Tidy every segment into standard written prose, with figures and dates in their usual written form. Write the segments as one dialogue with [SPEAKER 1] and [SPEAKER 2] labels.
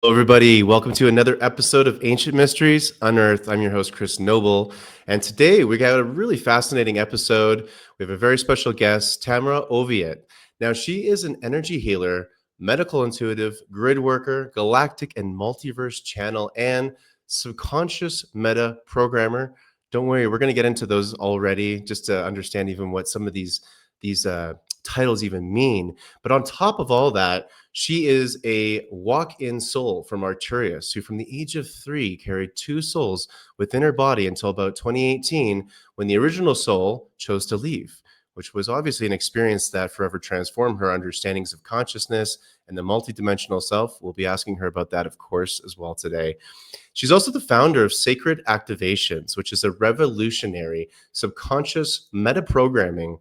[SPEAKER 1] Everybody. Welcome to another episode of Ancient Mysteries Unearthed. I'm your host, Chris Noble. And today we got a really fascinating episode. We have a very special guest, Tamra Oviatt. Now, she is an energy healer, medical intuitive, grid worker, galactic and multiverse channel, and subconscious meta programmer. Don't worry, we're going to get into those already just to understand even what some of these titles even mean. But on top of all that, she is a walk-in soul from Arcturus, who from the age of 3 carried 2 souls within her body until about 2018, when the original soul chose to leave, which was obviously an experience that forever transformed her understandings of consciousness and the multidimensional self. We'll be asking her about that, of course, as well today. She's also the founder of Sacred Activations, which is a revolutionary subconscious metaprogramming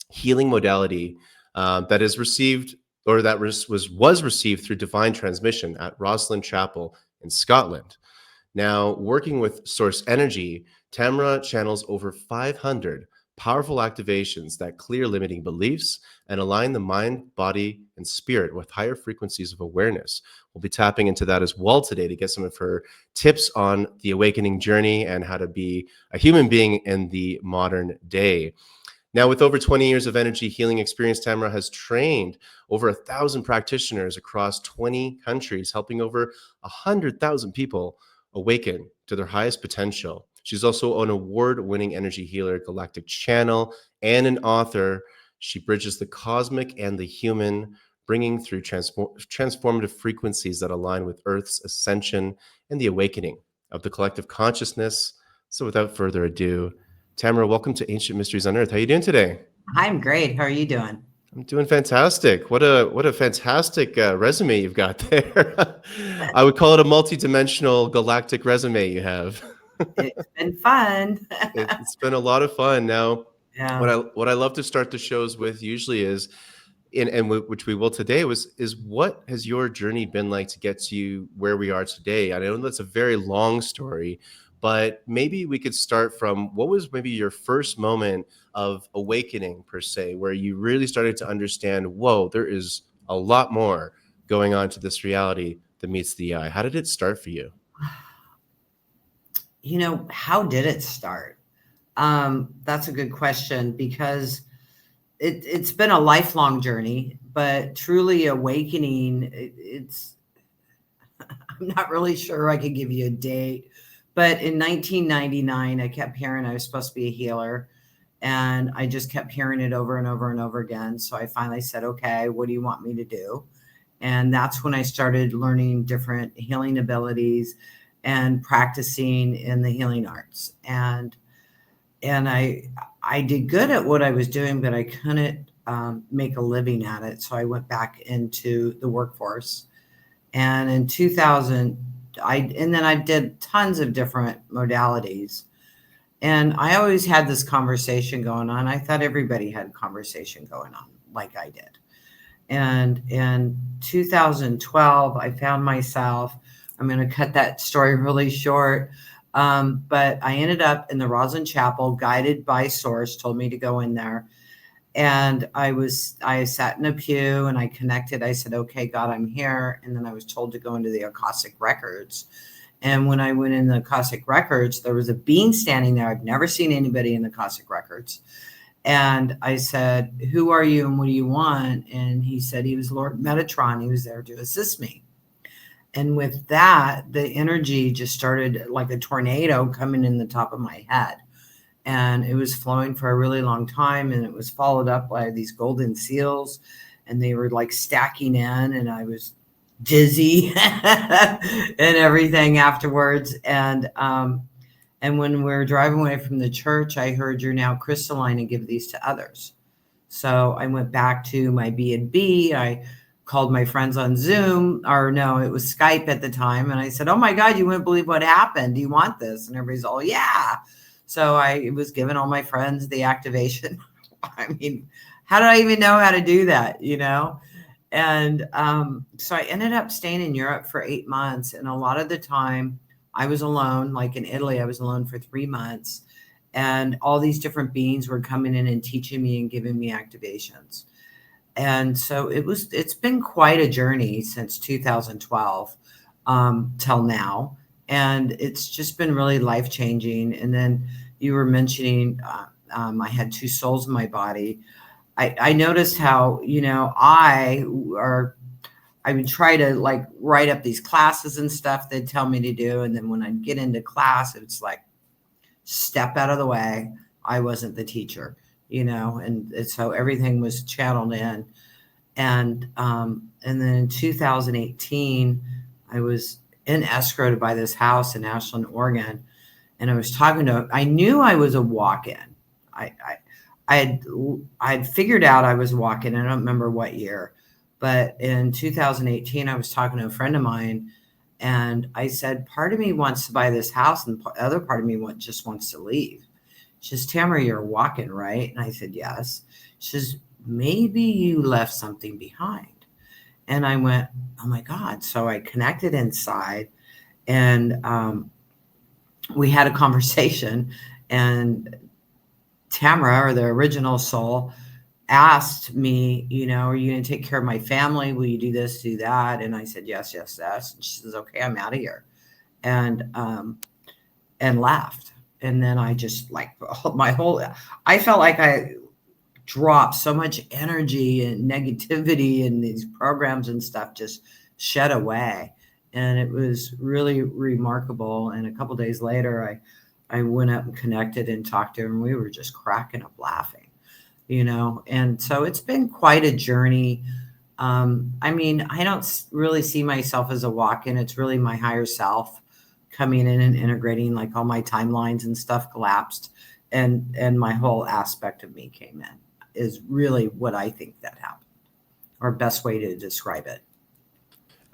[SPEAKER 1] healing modality that is received or that was received through divine transmission at Rosslyn Chapel in Scotland. Now, working with source energy, Tamra channels over 500 powerful activations that clear limiting beliefs and align the mind, body, and spirit with higher frequencies of awareness. We'll be tapping into that as well today to get some of her tips on the awakening journey and how to be a human being in the modern day. Now, with over 20 years of energy healing experience, Tamra has trained over 1,000 practitioners across 20 countries, helping over 100,000 people awaken to their highest potential. She's also an award-winning energy healer, galactic channel, and an author. She bridges the cosmic and the human, bringing through transformative frequencies that align with Earth's ascension and the awakening of the collective consciousness. So without further ado, Tamra, welcome to Ancient Mysteries Unearthed. How are you doing today?
[SPEAKER 2] I'm great. How are you doing?
[SPEAKER 1] I'm doing fantastic. What a fantastic resume you've got there. I would call it a multi-dimensional galactic resume you have.
[SPEAKER 2] It's been fun.
[SPEAKER 1] It's been a lot of fun. Now,
[SPEAKER 2] Yeah.
[SPEAKER 1] what I love to start the shows with usually is, which we will today, is what has your journey been like to get to you where we are today? I know that's a very long story, but maybe we could start from what was maybe your first moment of awakening per se, where you really started to understand, whoa, there is a lot more going on to this reality than meets the eye. How did it start for you?
[SPEAKER 2] How did it start? That's a good question because it's been a lifelong journey, but truly awakening, I'm not really sure I could give you a date, but in 1999, I kept hearing I was supposed to be a healer. And I just kept hearing it over and over and over again. So I finally said, okay, what do you want me to do? And that's when I started learning different healing abilities and practicing in the healing arts. And I did good at what I was doing, but I couldn't make a living at it. So I went back into the workforce. And in 2000, then I did tons of different modalities. And I always had this conversation going on. I thought everybody had a conversation going on like I did. And in 2012, I found myself, I'm going to cut that story really short, but I ended up in the Rosslyn Chapel, guided by Source, told me to go in there. And I sat in a pew and I connected. I said, okay, God, I'm here. And then I was told to go into the Akashic Records. And when I went in the Akashic Records, there was a being standing there. I've never seen anybody in the Akashic Records. And I said, who are you and what do you want? And he said he was Lord Metatron. He was there to assist me. And with that, the energy just started like a tornado coming in the top of my head. And it was flowing for a really long time. And it was followed up by these golden seals. And they were like stacking in. And I was dizzy and everything afterwards. And when we're driving away from the church, I heard, you're now crystalline and give these to others. So I went back to my B&B. I called my friends on Zoom, or no, it was Skype at the time. And I said, oh my God, you wouldn't believe what happened. Do you want this? And everybody's all, yeah. So I was giving all my friends the activation. I mean, how did I even know how to do that? And so I ended up staying in Europe for 8 months. And a lot of the time I was alone. Like in Italy, I was alone for 3 months. And all these different beings were coming in and teaching me and giving me activations. And so it's been quite a journey since 2012. till now. And it's just been really life changing. And then you were mentioning I had two souls in my body. I noticed how, I would try to like write up these classes and stuff they'd tell me to do. And then when I'd get into class, it's like, step out of the way. I wasn't the teacher, and so everything was channeled in. And then in 2018, I was in escrow to buy this house in Ashland, Oregon. And I was I knew I was a walk-in. I'd figured out I was a walk-in. I don't remember what year, but in 2018, I was talking to a friend of mine, and I said, part of me wants to buy this house, and the other part of me just wants to leave. She says, Tamra, you're walking, right? And I said, yes. She says, maybe you left something behind. And I went, oh my God. So I connected inside, and we had a conversation, and Tamra, or the original soul, asked me, are you going to take care of my family? Will you do this, do that? And I said, yes, yes, yes. And she says, okay, I'm out of here. And left. And then I just I felt like I dropped so much energy and negativity, and these programs and stuff just shed away. And it was really remarkable. And a couple days later, I went up and connected and talked to her, and we were just cracking up laughing, and so it's been quite a journey. I don't really see myself as a walk-in. It's really my higher self coming in and integrating, like all my timelines and stuff collapsed, and my whole aspect of me came in, is really what I think that happened, or best way to describe it.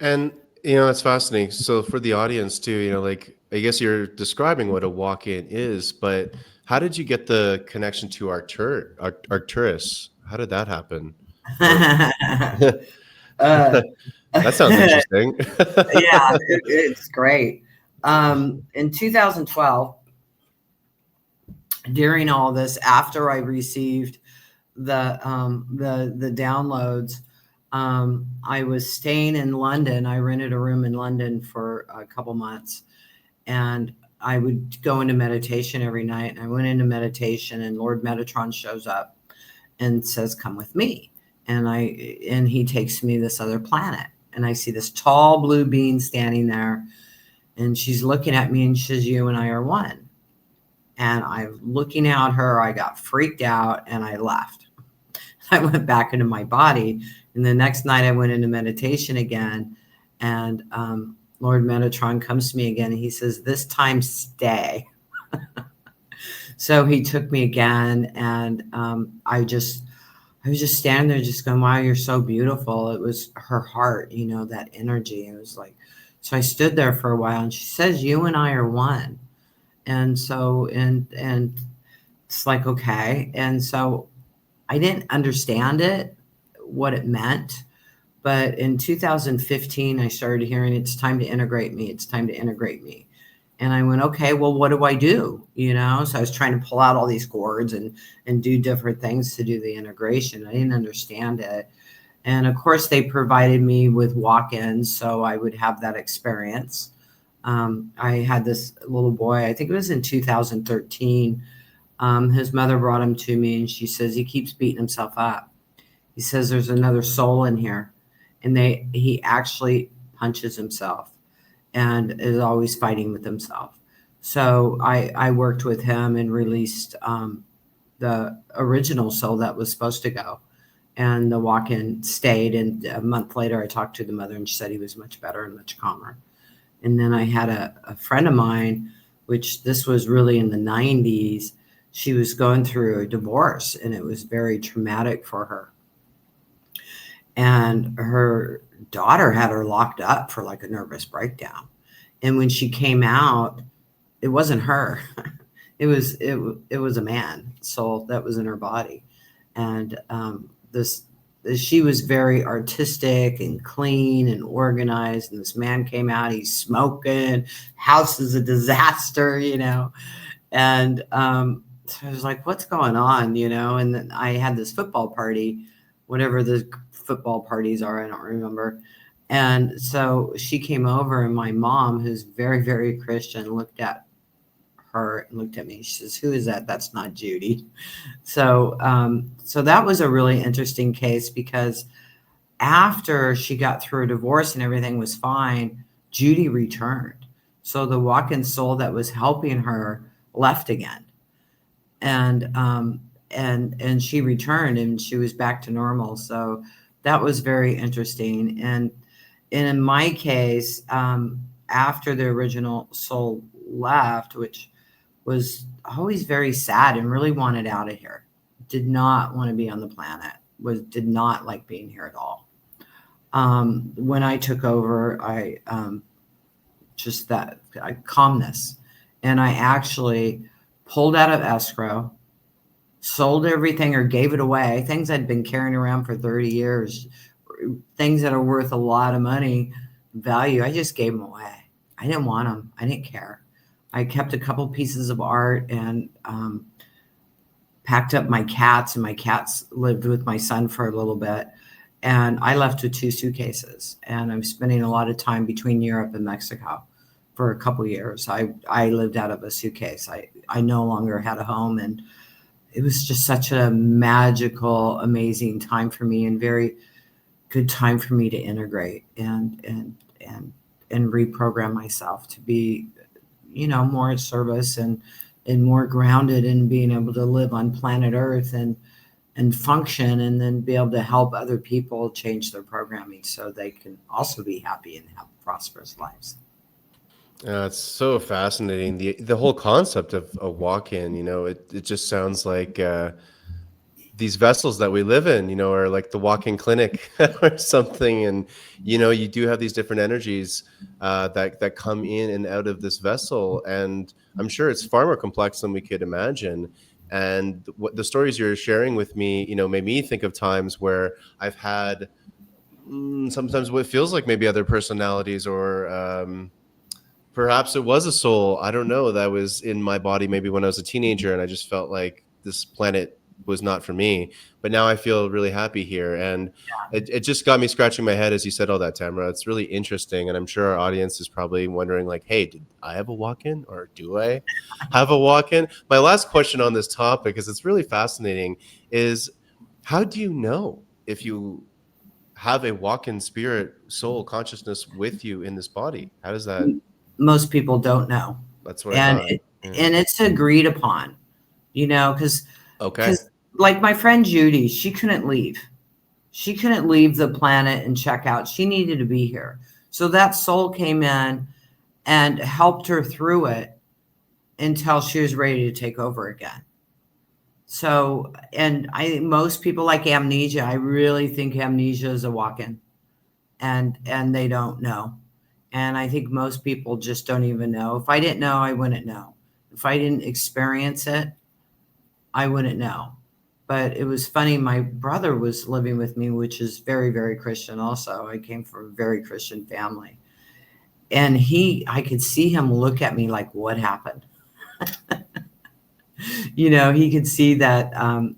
[SPEAKER 1] And that's fascinating. So for the audience too, like, I guess you're describing what a walk-in is, but how did you get the connection to Arcturus? How did that happen? That sounds interesting.
[SPEAKER 2] Yeah, it's great. In 2012, during all this, after I received the downloads, I was staying in London. I rented a room in London for a couple months, and I would go into meditation every night. And I went into meditation, and Lord Metatron shows up and says, come with me. And he takes me to this other planet, and I see this tall blue being standing there, and she's looking at me, and she says, you and I are one. And I'm looking at her. I got freaked out, and I left. I went back into my body. And the next night I went into meditation again, and Lord Metatron comes to me again, and he says, this time stay. So he took me again, and I was just standing there just going, wow, you're so beautiful. It was her heart, that energy. It was like, so I stood there for a while, and she says, you and I are one. And so, and it's like, okay. And so I didn't understand what it meant. But in 2015, I started hearing, it's time to integrate me. It's time to integrate me. And I went, okay, well, what do I do? So I was trying to pull out all these cords and do different things to do the integration. I didn't understand it. And of course, they provided me with walk-ins, so I would have that experience. I had this little boy, I think it was in 2013. His mother brought him to me, and she says, he keeps beating himself up. He says, there's another soul in here. And he actually punches himself and is always fighting with himself. So I worked with him and released the original soul that was supposed to go. And the walk-in stayed. And a month later, I talked to the mother, and she said he was much better and much calmer. And then I had a friend of mine, which this was really in the 90s. She was going through a divorce, and it was very traumatic for her. And her daughter had her locked up for like a nervous breakdown. And when she came out, it wasn't her. It was a man soul that was in her body. And she was very artistic and clean and organized. And this man came out, he's smoking, house is a disaster, And so I was like, what's going on, And then I had this football party, whatever the football parties are, I don't remember. And so she came over, and my mom, who's very, very Christian, looked at her and looked at me. She says, "Who is that? That's not Judy." So, so that was a really interesting case, because after she got through a divorce and everything was fine, Judy returned. So the walk-in soul that was helping her left again, and and she returned, and she was back to normal. So that was very interesting. And in my case, after the original soul left, which was always very sad and really wanted out of here, did not want to be on the planet, did not like being here at all. When I took over, I calmness, and I actually pulled out of escrow, sold everything or gave it away, things I'd been carrying around for 30 years, things that are worth a lot of money value. I just gave them away. I didn't want them. I didn't care. I kept a couple pieces of art, and packed up my cats, and my cats lived with my son for a little bit. And I left with 2 suitcases, and I'm spending a lot of time between Europe and Mexico for a couple years. I lived out of a suitcase. I no longer had a home, and it was just such a magical, amazing time for me, and very good time for me to integrate and reprogram myself to be, more at service, and more grounded in being able to live on planet Earth and function, and then be able to help other people change their programming so they can also be happy and have prosperous lives.
[SPEAKER 1] It's so fascinating. The whole concept of a walk-in, it just sounds like these vessels that we live in, are like the walk-in clinic or something. And, you do have these different energies that come in and out of this vessel. And I'm sure it's far more complex than we could imagine. And what the stories you're sharing with me, made me think of times where I've had sometimes what feels like maybe other personalities, or perhaps it was a soul, I don't know, that was in my body maybe when I was a teenager, and I just felt like this planet was not for me. But now I feel really happy here. And it just got me scratching my head as you said all that, Tamra. It's really interesting. And I'm sure our audience is probably wondering, like, hey, did I have a walk-in, or do I have a walk-in? My last question on this topic, because it's really fascinating, is how do you know if you have a walk-in spirit, soul, consciousness with you in this body? How does that?
[SPEAKER 2] Most people don't know.
[SPEAKER 1] That's what I thought.
[SPEAKER 2] And it's agreed upon, because
[SPEAKER 1] Okay.
[SPEAKER 2] like my friend Judy, she couldn't leave. She couldn't leave the planet and check out. She needed to be here. So that soul came in and helped her through it until she was ready to take over again. So, and I think most people like amnesia. I really think amnesia is a walk-in, and they don't know. And I think most people just don't even know. If I didn't know, I wouldn't know. If I didn't experience it, I wouldn't know. But it was funny. My brother was living with me, which is very, very Christian also. I came from a very Christian family. And I could see him look at me like, what happened? He could see that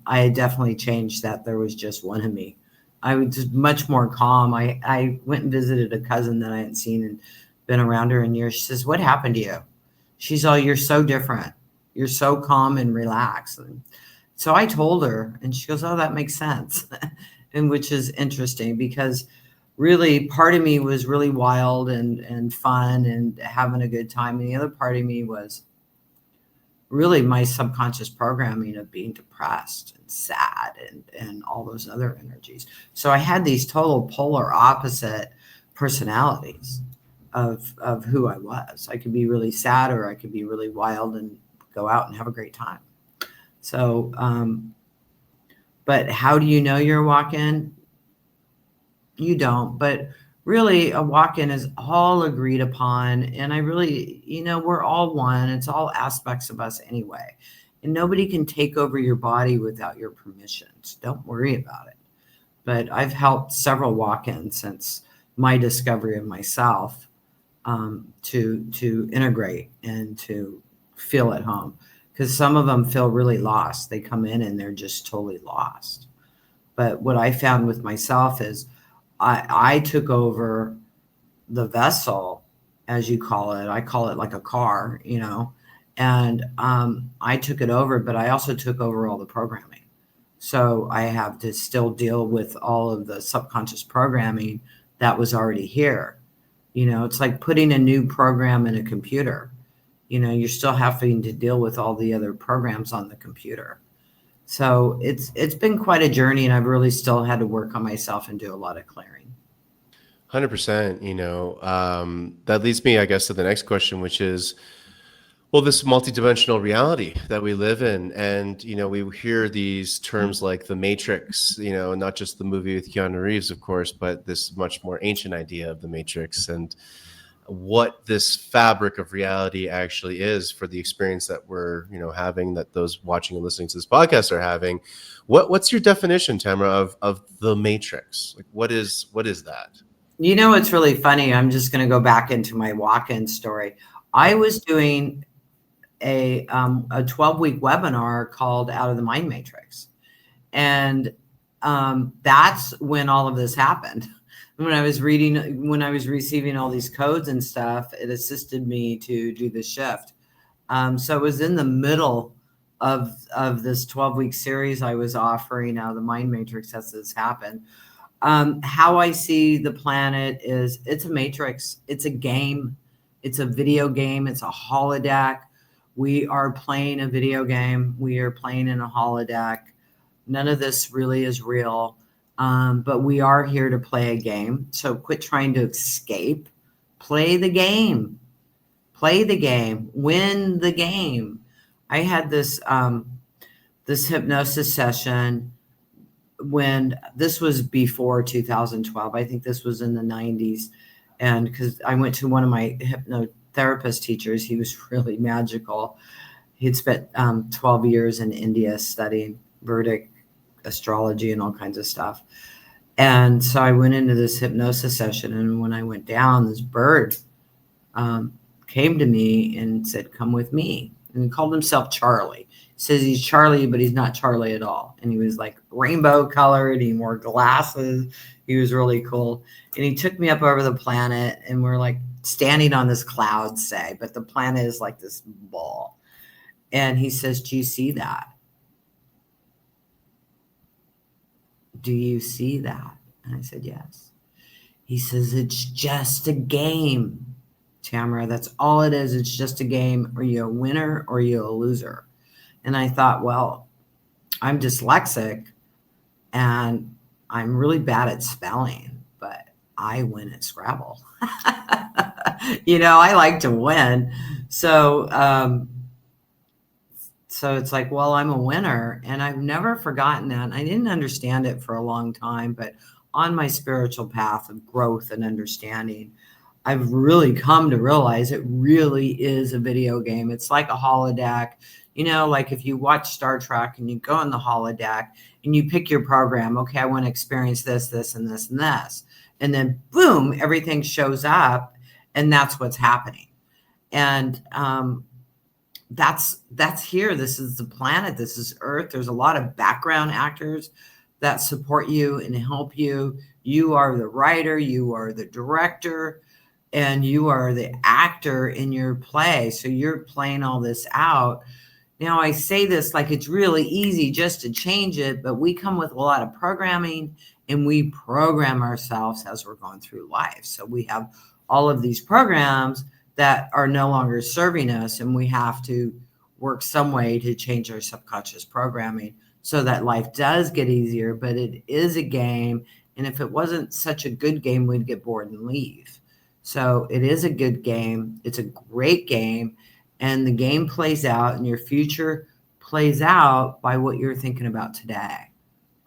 [SPEAKER 2] I had definitely changed, that there was just one of me. I was much more calm. I went and visited a cousin that I hadn't seen and been around her in years. She says, "What happened to you?" She's all, "You're so different. You're so calm and relaxed." And so I told her, and she goes, "Oh, that makes sense." And which is interesting, because really part of me was really wild and fun and having a good time. And the other part of me was really my subconscious programming of being depressed and sad and all those other energies. So I had these total polar opposite personalities of who I was. I could be really sad, or I could be really wild and go out and have a great time. So, but how do you know you're a walk-in? You don't, but really a walk-in is all agreed upon. And I really, we're all one. It's all aspects of us anyway. And nobody can take over your body without your permissions. Don't worry about it. But I've helped several walk-ins since my discovery of myself, to integrate and to feel at home. Because some of them feel really lost. They come in and they're just totally lost. But what I found with myself is I took over the vessel, as you call it. I call it like a car, and I took it over, but I also took over all the programming. So I have to still deal with all of the subconscious programming that was already here. It's like putting a new program in a computer. You're still having to deal with all the other programs on the computer. So it's been quite a journey, and I've really still had to work on myself and do a lot of clearing.
[SPEAKER 1] 100%. That leads me, I guess, to the next question, which is, well, this multidimensional reality that we live in. And, we hear these terms like the Matrix, not just the movie with Keanu Reeves, of course, but this much more ancient idea of the Matrix and what this fabric of reality actually is for the experience that we're, having, that those watching and listening to this podcast are having. What's your definition, Tamra, of the Matrix? Like, what is that?
[SPEAKER 2] It's really funny. I'm just going to go back into my walk-in story. I was doing a 12-week webinar called Out of the Mind Matrix. And that's when all of this happened. When I was receiving all these codes and stuff, it assisted me to do the shift. So it was in the middle of this 12-week series I was offering Out of the Mind Matrix as this happened. How I see the planet is it's a matrix. It's a game. It's a video game. It's a holodeck. We are playing a video game. We are playing in a holodeck. None of this really is real. But we are here to play a game. So quit trying to escape. Play the game. Play the game. Win the game. I had this hypnosis session when this was before 2012. I think this was in the 90s. And because I went to one of my hypnotherapist teachers, he was really magical. He'd spent 12 years in India studying Vedic astrology and all kinds of stuff. And so I went into this hypnosis session, and when I went down, this bird came to me and said, "Come with me." And he called himself Charlie. He says he's Charlie, but he's not Charlie at all. And he was like rainbow colored. He wore glasses. He was really cool. And he took me up over the planet, and we're like standing on this cloud, say, but the planet is like this ball. And he says, "Do you see that? Do you see that?" And I said, "Yes." He says, "It's just a game, Tamara. That's all it is. It's just a game. Are you a winner or are you a loser?" And I thought, well, I'm dyslexic and I'm really bad at spelling, but I win at Scrabble. I like to win. So it's like, well, I'm a winner, and I've never forgotten that. And I didn't understand it for a long time, but on my spiritual path of growth and understanding, I've really come to realize it really is a video game. It's like a holodeck. Like if you watch Star Trek and you go in the holodeck and you pick your program, okay, I want to experience this, this, and this, and this. And then boom, everything shows up, and that's what's happening. And that's here. This is the planet. This is Earth. There's a lot of background actors that support you and help you. You are the writer, you are the director, and you are the actor in your play. So you're playing all this out. Now, I say this like it's really easy just to change it, but we come with a lot of programming, and we program ourselves as we're going through life. So we have all of these programs that are no longer serving us, and we have to work some way to change our subconscious programming so that life does get easier. But it is a game, and if it wasn't such a good game, we'd get bored and leave. So it is a good game. It's a great game, and the game plays out, and your future plays out by what you're thinking about today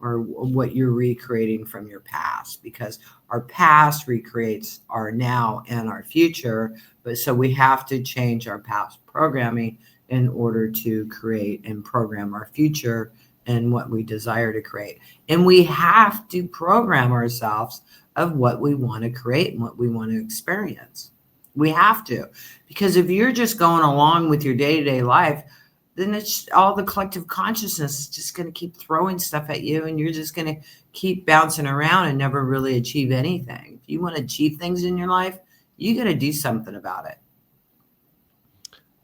[SPEAKER 2] or what you're recreating from your past, because our past recreates our now and our future. But so we have to change our past programming in order to create and program our future and what we desire to create. And we have to program ourselves of what we want to create and what we want to experience. We have to, because if you're just going along with your day-to-day life, then it's all the collective consciousness is just going to keep throwing stuff at you, and you're just going to keep bouncing around and never really achieve anything. If you want to achieve things in your life, you got to do something about it.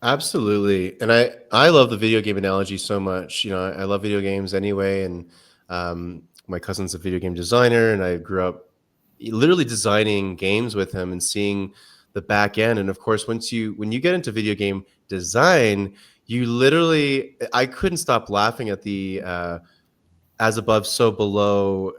[SPEAKER 1] Absolutely. And I love the video game analogy so much. You know, I love video games anyway. And my cousin's a video game designer, and I grew up literally designing games with him and seeing the back end. And of course, when you get into video game design, you literally, I couldn't stop laughing at the as above, so below,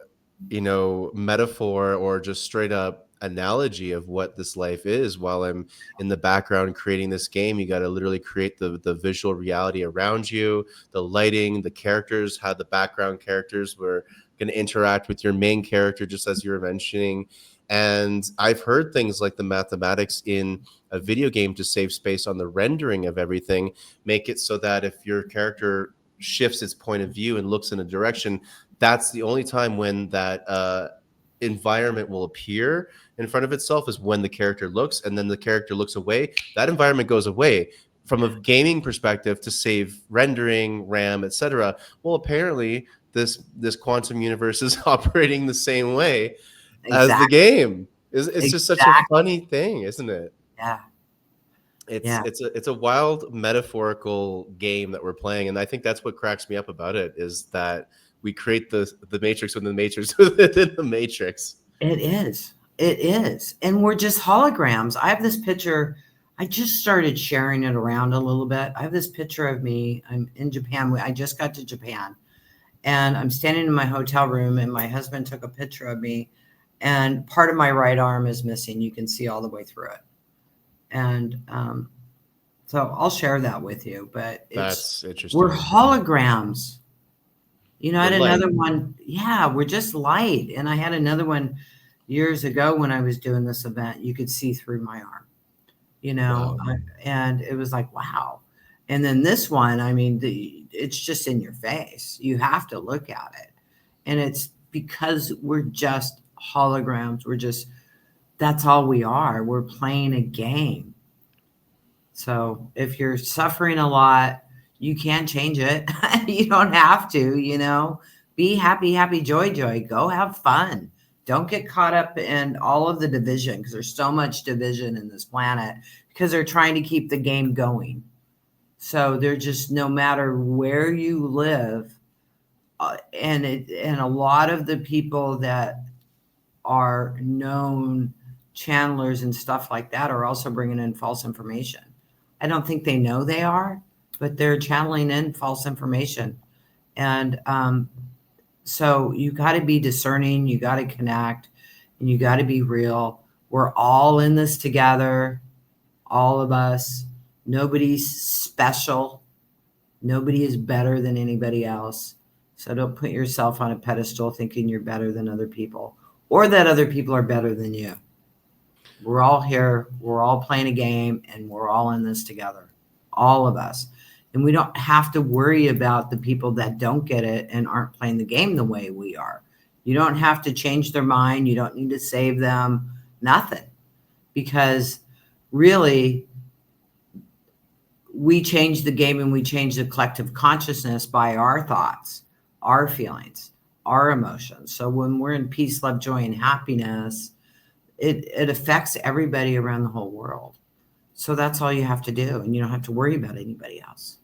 [SPEAKER 1] metaphor or just straight up analogy of what this life is. While I'm in the background creating this game, you got to literally create the visual reality around you, the lighting, the characters, how the background characters were going to interact with your main character, just as you were mentioning. And I've heard things like the mathematics in a video game to save space on the rendering of everything, make it so that if your character shifts its point of view and looks in a direction, that's the only time when that environment will appear in front of itself, is when the character looks, and then the character looks away, that environment goes away. From a gaming perspective, to save rendering, RAM, etc. Well, apparently this quantum universe is operating the same way as the
[SPEAKER 2] Exactly.
[SPEAKER 1] game. It's just such a
[SPEAKER 2] Exactly.
[SPEAKER 1] funny thing, isn't it?
[SPEAKER 2] Yeah.
[SPEAKER 1] it's
[SPEAKER 2] Yeah.
[SPEAKER 1] it's a wild metaphorical game that we're playing, and I think that's what cracks me up about it, is that we create the matrix within the matrix within the matrix.
[SPEAKER 2] It is. It is. And we're just holograms. I have this picture. I just started sharing it around a little bit. I have this picture of me. I'm in Japan. I just got to Japan, and I'm standing in my hotel room, and my husband took a picture of me, and part of my right arm is missing. You can see all the way through it. And so I'll share that with you, but
[SPEAKER 1] That's interesting.
[SPEAKER 2] we're holograms. I
[SPEAKER 1] We're
[SPEAKER 2] had
[SPEAKER 1] light.
[SPEAKER 2] another one. Yeah, we're just light. And I had another one years ago when I was doing this event. You could see through my arm,
[SPEAKER 1] Wow.
[SPEAKER 2] and it was like, wow. And then this one, I mean, it's just in your face. You have to look at it. And it's because we're just holograms. That's all we are. We're playing a game. So if you're suffering a lot, you can change it. You don't have to. Be happy, happy, joy, joy. Go have fun. Don't get caught up in all of the division, because there's so much division in this planet, because they're trying to keep the game going. So they're just, no matter where you live, and a lot of the people that are known channelers and stuff like that are also bringing in false information. I don't think they know they are, but they're channeling in false information. And so you got to be discerning, you got to connect, and you got to be real. We're all in this together, all of us. Nobody's special. Nobody is better than anybody else. So don't put yourself on a pedestal thinking you're better than other people, or that other people are better than you. We're all here. We're all playing a game, and we're all in this together, all of us. And we don't have to worry about the people that don't get it and aren't playing the game the way we are. You don't have to change their mind. You don't need to save them, nothing. Because really, we change the game, and we change the collective consciousness by our thoughts, our feelings, our emotions. So when we're in peace, love, joy, and happiness, it affects everybody around the whole world. So that's all you have to do, and you don't have to worry about anybody else.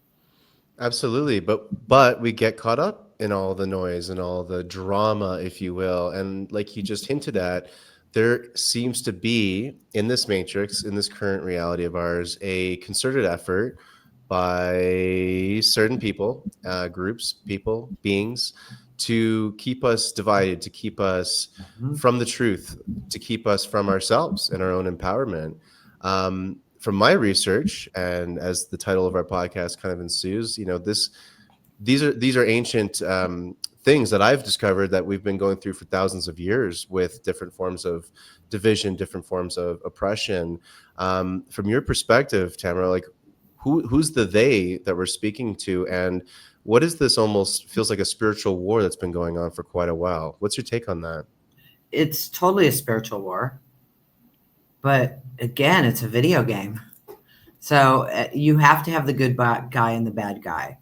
[SPEAKER 1] Absolutely. But we get caught up in all the noise and all the drama, if you will. And like you just hinted at, there seems to be in this matrix, in this current reality of ours, a concerted effort by certain people, groups, people, beings, to keep us divided, to keep us from the truth, to keep us from ourselves and our own empowerment. From my research, and as the title of our podcast kind of ensues, these are ancient things that I've discovered that we've been going through for thousands of years, with different forms of division, different forms of oppression. From your perspective, Tamara, like who's the they that we're speaking to, and what is this almost feels like a spiritual war that's been going on for quite a while? What's your take on that?
[SPEAKER 2] It's totally a spiritual war. But again, it's a video game. So you have to have the good guy and the bad guy.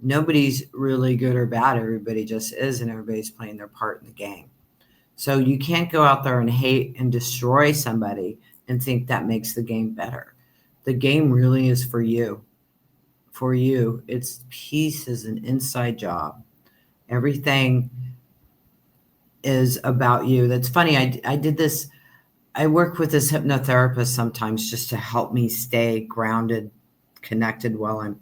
[SPEAKER 2] Nobody's really good or bad. Everybody just is, and everybody's playing their part in the game. So you can't go out there and hate and destroy somebody and think that makes the game better. The game really is for you. For you, it's peace is an inside job. Everything is about you. That's funny. I did this. I work with this hypnotherapist sometimes just to help me stay grounded, connected while I'm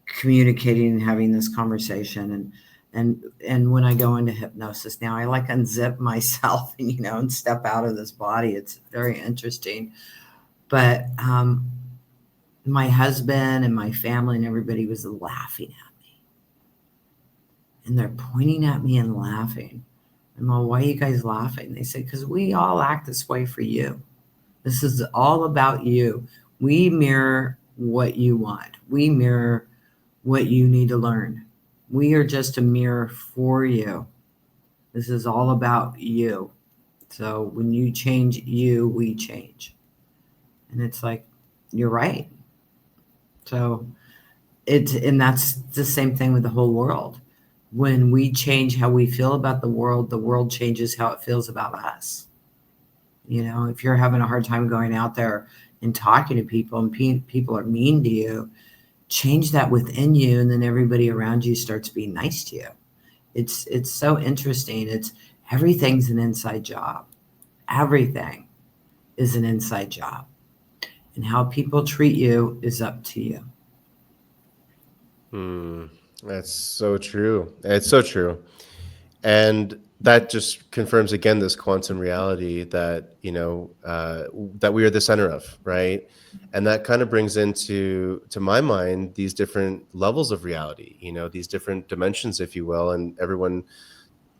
[SPEAKER 2] communicating and having this conversation. And when I go into hypnosis now, I like unzip myself and and step out of this body. It's very interesting. But my husband and my family and everybody was laughing at me, and they're pointing at me and laughing. I'm like, why are you guys laughing? They said, because we all act this way for you. This is all about you. We mirror what you want. We mirror what you need to learn. We are just a mirror for you. This is all about you. So when you change you, we change. And it's like, you're right. So and that's the same thing with the whole world. When we change how we feel about the world changes how it feels about us. If you're having a hard time going out there and talking to people and people are mean to you, change that within you, and then everybody around you starts being nice to you. It's so interesting. Everything's an inside job. Everything is an inside job. And how people treat you is up to you.
[SPEAKER 1] That's so true. It's so true. And that just confirms again this quantum reality that that we are the center of, right? And that kind of brings to my mind these different levels of reality, these different dimensions, if you will. And everyone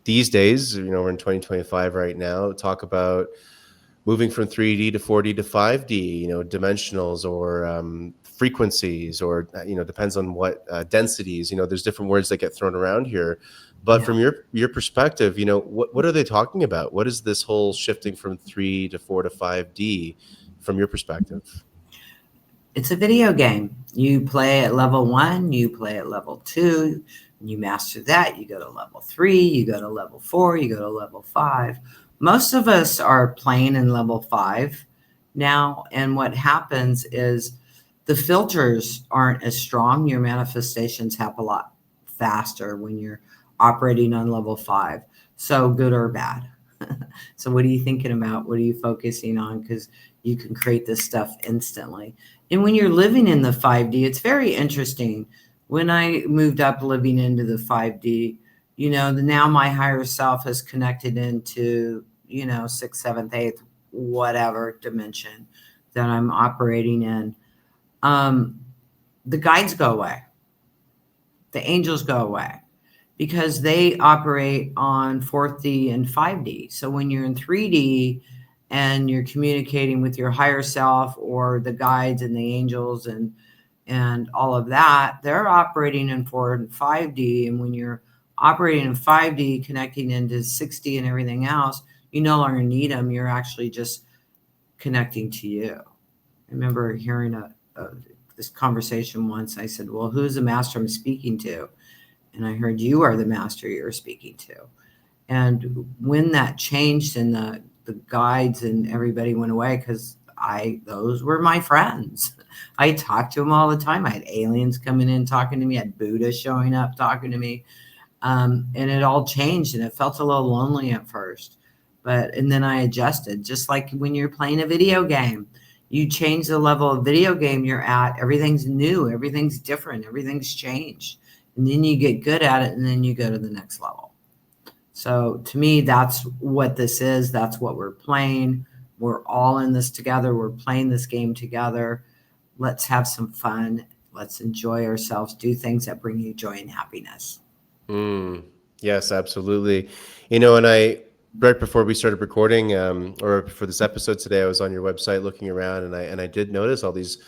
[SPEAKER 1] these days, we're in 2025 right now, talk about moving from 3D to 4D to 5D, dimensionals or frequencies, or depends on what densities. There's different words that get thrown around here. But
[SPEAKER 2] Yeah.
[SPEAKER 1] from your perspective, what are they talking about? What is this whole shifting from 3 to 4 to 5D from your perspective?
[SPEAKER 2] It's a video game. You play at level 1, you play at level 2, you master that, you go to level 3, you go to level 4, you go to level 5. Most of us are playing in level 5 now, and what happens is the filters aren't as strong. Your manifestations happen a lot faster when you're operating on level 5. So good or bad. So what are you thinking about? What are you focusing on? Because you can create this stuff instantly. And when you're living in the 5D, it's very interesting. When I moved up living into the 5D, now my higher self has connected into, 6th, 7th, 8th, whatever dimension that I'm operating in. The guides go away. The angels go away because they operate on 4D and 5D. So when you're in 3D and you're communicating with your higher self or the guides and the angels and all of that, they're operating in 4 and 5D. And when you're operating in 5D, connecting into 6D and everything else, you no longer need them. You're actually just connecting to you. I remember hearing this conversation once. I said, well, who's the master I'm speaking to? And I heard, you are the master you're speaking to. And when that changed and the guides and everybody went away, because those were my friends. I talked to them all the time. I had aliens coming in talking to me. I had Buddha showing up talking to me. And it all changed, and it felt a little lonely at first. And then I adjusted, just like when you're playing a video game. You change the level of video game you're at, everything's new, everything's different, everything's changed. And then you get good at it, and then you go to the next level. So to me, that's what this is. That's what we're playing. We're all in this together. We're playing this game together. Let's have some fun. Let's enjoy ourselves. Do things that bring you joy and happiness.
[SPEAKER 1] Yes, absolutely. And right before we started recording, or for this episode today, I was on your website looking around, and I did notice all these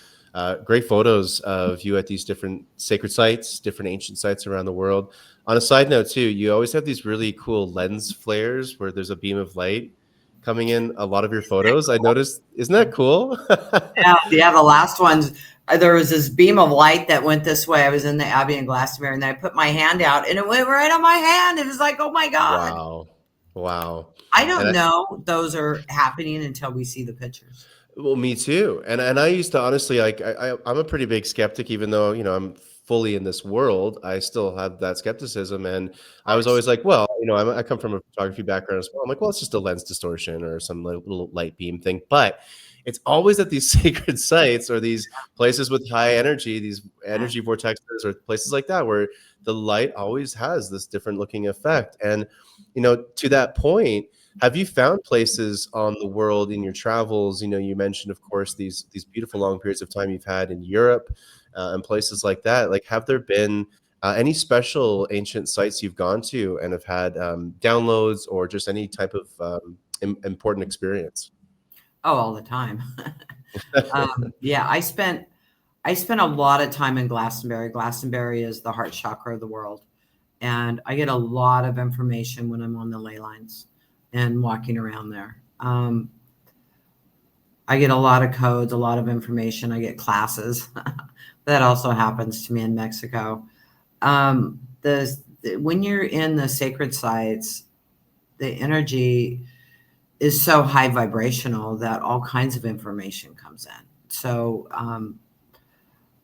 [SPEAKER 1] great photos of you at these different sacred sites, different ancient sites around the world. On a side note too, you always have these really cool lens flares where there's a beam of light coming in a lot of your photos. I noticed, isn't that cool?
[SPEAKER 2] Yeah, the last ones, there was this beam of light that went this way. I was in the Abbey in Glastonbury, and then I put my hand out, and it went right on my hand. It was like, oh my God.
[SPEAKER 1] Wow.
[SPEAKER 2] I
[SPEAKER 1] And
[SPEAKER 2] don't know those are happening until we see the pictures.
[SPEAKER 1] Well, me too. And I used to honestly like I'm a pretty big skeptic, even though I'm fully in this world. I still have that skepticism, and
[SPEAKER 2] Of
[SPEAKER 1] I was
[SPEAKER 2] course.
[SPEAKER 1] always like, well, I come from a photography background as well. I'm like, well, it's just a lens distortion or some little light beam thing. But it's always at these sacred sites or these places with high energy, these
[SPEAKER 2] Yeah.
[SPEAKER 1] energy vortexes or places like that, where the light always has this different looking effect. And to that point, have you found places on the world in your travels? You mentioned, of course, these beautiful long periods of time you've had in Europe and places like that. Like, have there been any special ancient sites you've gone to and have had downloads or just any type of important experience?
[SPEAKER 2] Oh, all the time. Yeah, I spent a lot of time in Glastonbury. Glastonbury is the heart chakra of the world, and I get a lot of information when I'm on the ley lines and walking around there. I get a lot of codes, a lot of information. I get classes. That also happens to me in Mexico. When you're in the sacred sites, the energy is so high vibrational that all kinds of information comes in. So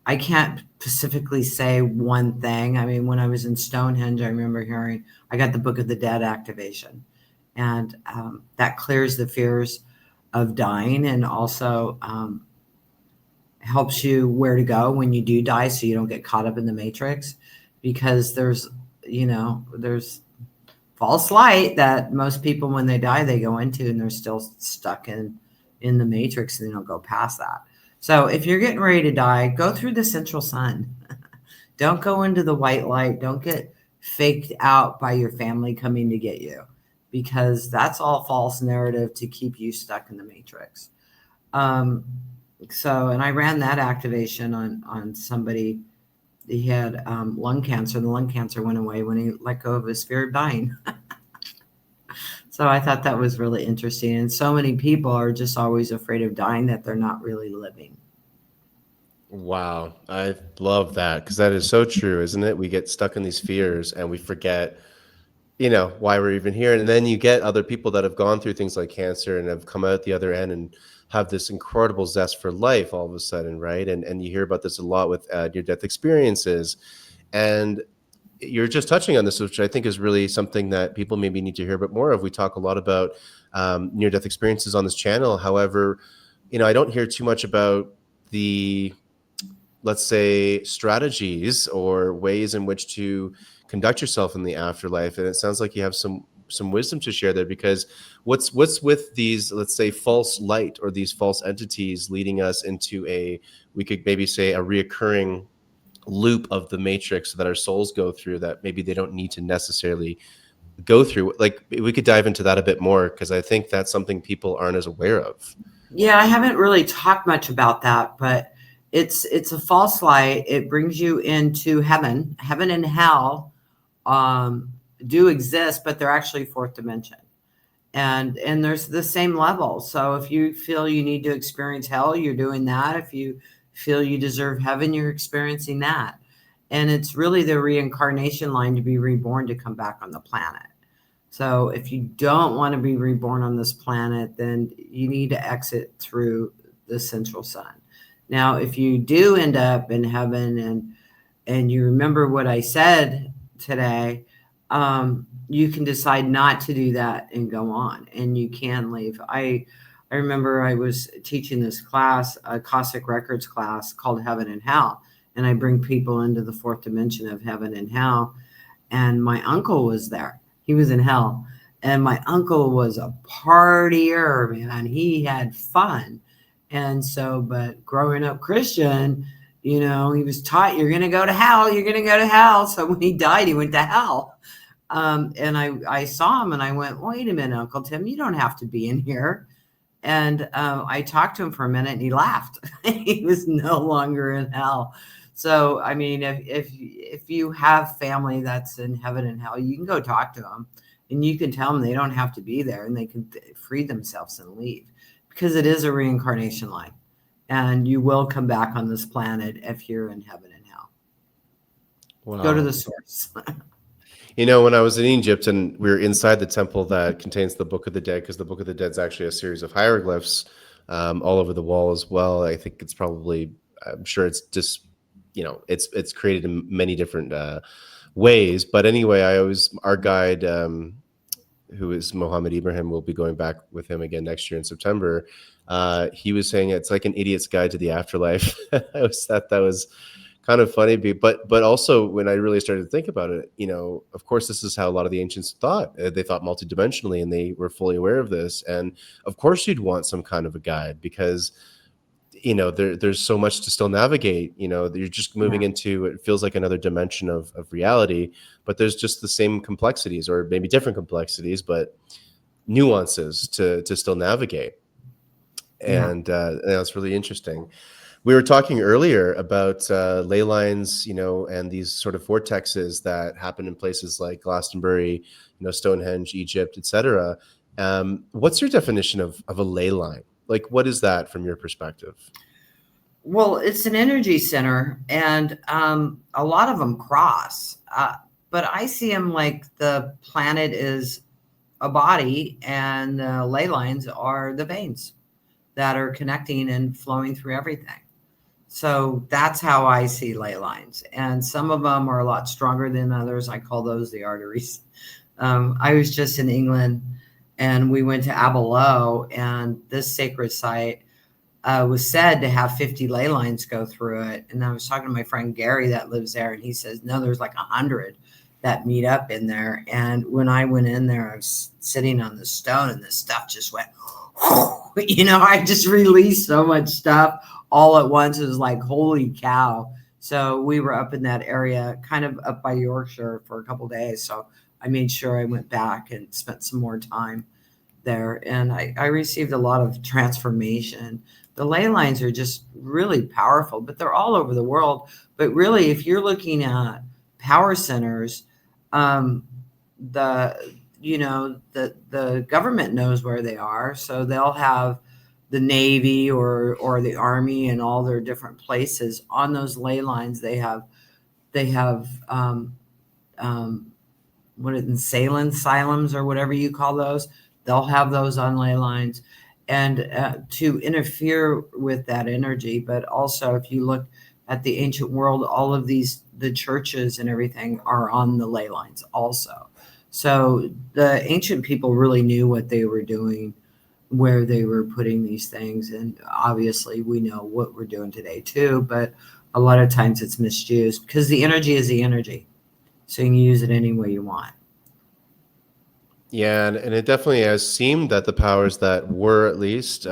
[SPEAKER 2] I can't specifically say one thing. I mean, when I was in Stonehenge, I remember hearing I got the Book of the Dead activation, and that clears the fears of dying, and also helps you where to go when you do die, so you don't get caught up in the matrix, because there's false light that most people, when they die, they go into, and they're still stuck in the matrix, and they don't go past that. So if you're getting ready to die, go through the central sun. Don't go into the white light. Don't get faked out by your family coming to get you, because that's all false narrative to keep you stuck in the matrix. um, and I ran that activation on somebody. He had lung cancer. The lung cancer went away when he let go of his fear of dying. So I thought that was really interesting. And so many people are just always afraid of dying that they're not really living.
[SPEAKER 1] Wow, I love that because that is so true, isn't it? We get stuck in these fears and we forget, why we're even here. And then you get other people that have gone through things like cancer and have come out the other end and have this incredible zest for life all of a sudden, right? And you hear about this a lot with near-death experiences. And you're just touching on this, which I think is really something that people maybe need to hear a bit more of. We talk a lot about near-death experiences on this channel. However, I don't hear too much about the, let's say, strategies or ways in which to conduct yourself in the afterlife. And it sounds like you have some wisdom to share there, because what's with these, let's say, false light or these false entities leading us into we could maybe say, a reoccurring loop of the matrix that our souls go through that maybe they don't need to necessarily go through. Like, we could dive into that a bit more, because I think that's something people aren't as aware of.
[SPEAKER 2] Yeah, I haven't really talked much about that, but it's a false light. It brings you into heaven. Heaven and hell um, do exist, but they're actually fourth dimension. And there's the same level. So if you feel you need to experience hell, you're doing that. If you feel you deserve heaven, you're experiencing that. And it's really the reincarnation line to be reborn, to come back on the planet. So if you don't want to be reborn on this planet, then you need to exit through the central sun. Now, if you do end up in heaven, and you remember what I said today, you can decide not to do that and go on, and you can leave. I remember I was teaching this class, a Akashic Records class called Heaven and Hell, and I bring people into the fourth dimension of heaven and hell. And my uncle was there. He was in hell, and my uncle was a partier, man. He had fun. And so, but growing up Christian, he was taught, you're going to go to hell, you're going to go to hell. So when he died, he went to hell. And I saw him, and I went, wait a minute, Uncle Tim, you don't have to be in here. And I talked to him for a minute, and he laughed. He was no longer in hell. So, I mean, if you have family that's in heaven and hell, you can go talk to them, and you can tell them they don't have to be there, and they can free themselves and leave, because it is a reincarnation line, and you will come back on this planet if you're in heaven and hell. Go to
[SPEAKER 1] Wow.
[SPEAKER 2] the source.
[SPEAKER 1] When I was in Egypt and we were inside the temple that contains the Book of the Dead, because the Book of the Dead is actually a series of hieroglyphs all over the wall as well. I think it's probably, I'm sure it's just, it's created in many different ways. But anyway, our guide, who is Mohammed Ibrahim, will be going back with him again next year in September. He was saying it's like an idiot's guide to the afterlife. I always thought that was kind of funny, but also when I really started to think about it, of course, this is how a lot of the ancients thought. They thought multidimensionally, and they were fully aware of this. And of course, you'd want some kind of a guide because there's so much to still navigate. You're just moving
[SPEAKER 2] Yeah.
[SPEAKER 1] into, it feels like another dimension of reality, but there's just the same complexities, or maybe different complexities, but nuances to still navigate.
[SPEAKER 2] Yeah.
[SPEAKER 1] And that's really interesting. We were talking earlier about ley lines, and these sort of vortexes that happen in places like Glastonbury, Stonehenge, Egypt, etc. What's your definition of a ley line? Like, what is that from your perspective?
[SPEAKER 2] Well, it's an energy center, and a lot of them cross. But I see them like the planet is a body, and the ley lines are the veins that are connecting and flowing through everything. So that's how I see ley lines. And some of them are a lot stronger than others. I call those the arteries. I was just in England, and we went to Abelow, and this sacred site was said to have 50 ley lines go through it. And I was talking to my friend Gary that lives there, and he says, no, there's like 100 that meet up in there. And when I went in there, I was sitting on the stone, and the stuff just went, I just released so much stuff all at once. It was like, holy cow. So we were up in that area, kind of up by Yorkshire, for a couple of days. So I made sure I went back and spent some more time there. And I received a lot of transformation. The ley lines are just really powerful, but they're all over the world. But really, if you're looking at power centers, um, the the government knows where they are, so they'll have the Navy or the Army and all their different places on those ley lines. They have what is it, asylums or whatever you call those. They'll have those on ley lines, and to interfere with that energy. But also, if you look at the ancient world, all of the churches and everything are on the ley lines also. So the ancient people really knew what they were doing, where they were putting these things. And obviously, we know what we're doing today too, but a lot of times it's misused because the energy is the energy. So you can use it any way you want.
[SPEAKER 1] Yeah, and it definitely has seemed that the powers that were, at least,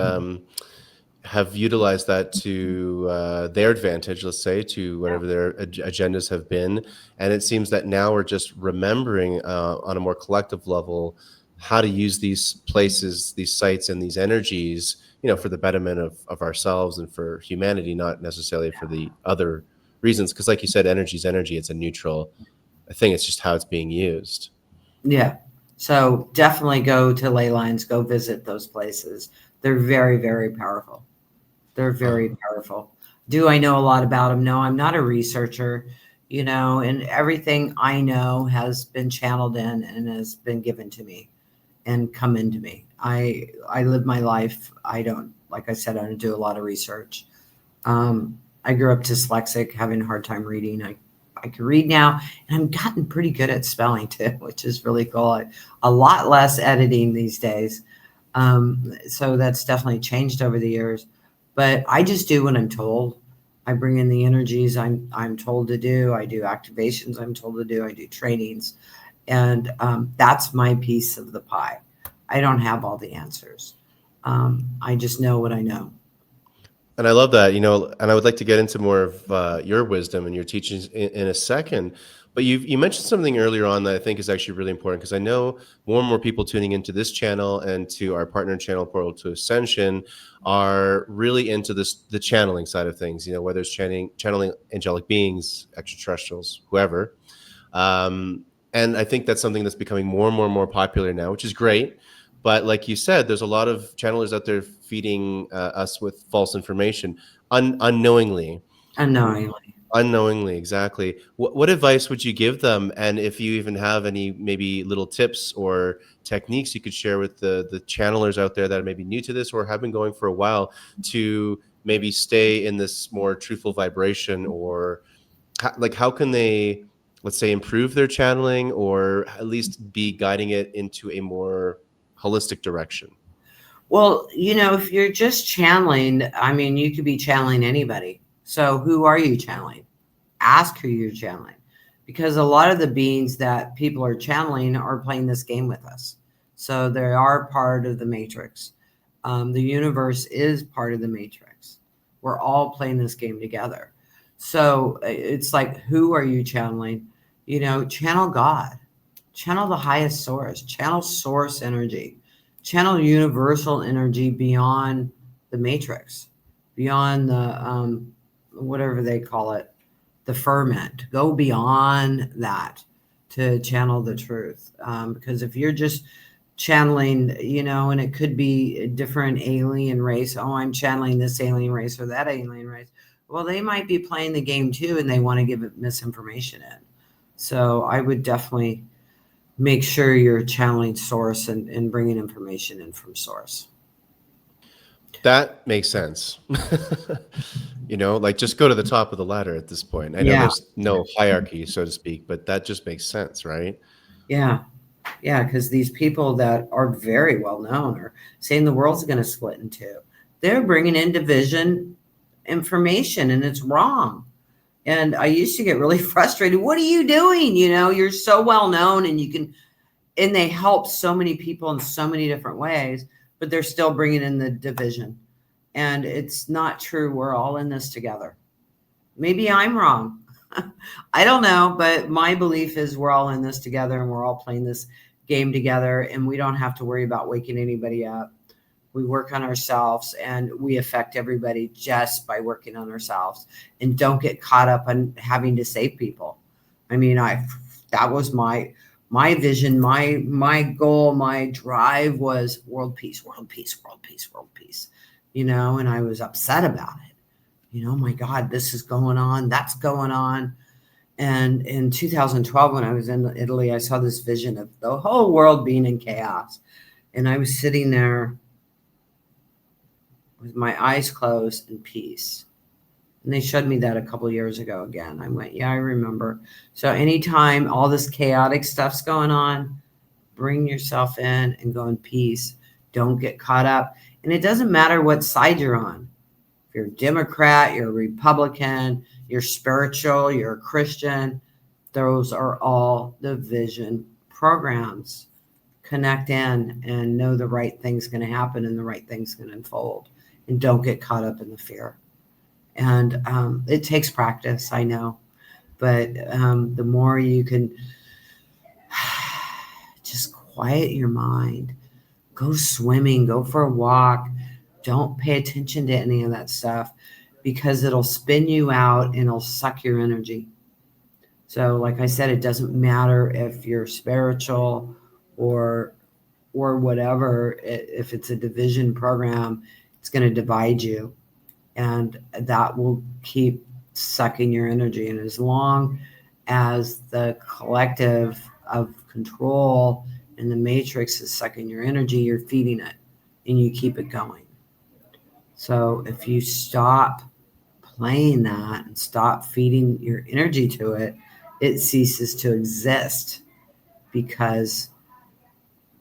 [SPEAKER 1] have utilized that to their advantage, let's say, to
[SPEAKER 2] Yeah.
[SPEAKER 1] whatever their agendas have been. And it seems that now we're just remembering on a more collective level how to use these places, these sites, and these energies, for the betterment of ourselves and for humanity, not necessarily for the other reasons. Because, like you said, energy is energy. It's a neutral thing. It's just how it's being used.
[SPEAKER 2] Yeah. So definitely go to ley lines, go visit those places. They're very, very powerful. They're very powerful. Do I know a lot about them? No, I'm not a researcher, and everything I know has been channeled in and has been given to me and come into me. I live my life. I don't, like I said, I don't do a lot of research. I grew up dyslexic, having a hard time reading. I can read now, and I've gotten pretty good at spelling too, which is really cool. A lot less editing these days. So that's definitely changed over the years. But I just do what I'm told. I bring in the energies I'm told to do. I do activations I'm told to do. I do trainings, and that's my piece of the pie. I don't have all the answers. I just know what I know.
[SPEAKER 1] And I love that, and I would like to get into more of your wisdom and your teachings in a second. But you mentioned something earlier on that I think is actually really important, because I know more and more people tuning into this channel and to our partner channel, Portal to Ascension, are really into the channeling side of things. Whether it's channeling angelic beings, extraterrestrials, whoever. And I think that's something that's becoming more and more and more popular now, which is great. But like you said, there's a lot of channelers out there feeding us with false information unknowingly.
[SPEAKER 2] Unknowingly.
[SPEAKER 1] Unknowingly, exactly. What advice would you give them? And if you even have any maybe little tips or techniques you could share with the channelers out there that are maybe new to this or have been going for a while to maybe stay in this more truthful vibration, or like how can they, let's say, improve their channeling or at least be guiding it into a more holistic direction?
[SPEAKER 2] Well, if you're just channeling, I mean, you could be channeling anybody. So who are you channeling? Ask who you're channeling, because a lot of the beings that people are channeling are playing this game with us. So they are part of the matrix. The universe is part of the matrix. We're all playing this game together. So it's like, who are you channeling? Channel God, channel the highest source, channel source energy, channel universal energy beyond the matrix, beyond the whatever they call it, the ferment. Go beyond that to channel the truth. Because if you're just channeling, and it could be a different alien race. Oh, I'm channeling this alien race or that alien race. Well, they might be playing the game too, and they want to give it misinformation in. So I would definitely make sure you're channeling source and bringing information in from source.
[SPEAKER 1] That makes sense. Like just go to the top of the ladder at this point. I know
[SPEAKER 2] Yeah,
[SPEAKER 1] there's no hierarchy, so to speak, but that just makes sense, right?
[SPEAKER 2] yeah, yeah. Because these people that are very well known are saying the world's going to split in two. They're bringing in division information, and it's wrong. And I used to get really frustrated. What are you doing? You're so well known, and and they help so many people in so many different ways, but they're still bringing in the division. And it's not true. We're all in this together. Maybe I'm wrong. I don't know, but my belief is we're all in this together and we're all playing this game together, and we don't have to worry about waking anybody up. We work on ourselves and we affect everybody just by working on ourselves, and don't get caught up on having to save people. I mean, that was my vision, my goal, my drive was world peace, world peace, world peace, world peace, and I was upset about it. My God, this is going on, that's going on. And in 2012, when I was in Italy, I saw this vision of the whole world being in chaos. And I was sitting there with my eyes closed in peace. And they showed me that a couple of years ago again. I went, yeah, I remember. So anytime all this chaotic stuff's going on, bring yourself in and go in peace. Don't get caught up. And it doesn't matter what side you're on. If you're a Democrat, you're a Republican, you're spiritual, you're a Christian, those are all division programs. Connect in and know the right thing's going to happen and the right thing's going to unfold. And don't get caught up in the fear. And it takes practice, I know. But the more you can just quiet your mind, go swimming, go for a walk, don't pay attention to any of that stuff, because it'll spin you out and it'll suck your energy. So like I said, it doesn't matter if you're spiritual or whatever. If it's a division program, it's going to divide you, and that will keep sucking your energy. And as long as the collective of control and the matrix is sucking your energy, you're feeding it and you keep it going. So if you stop playing that and stop feeding your energy to it, it ceases to exist, because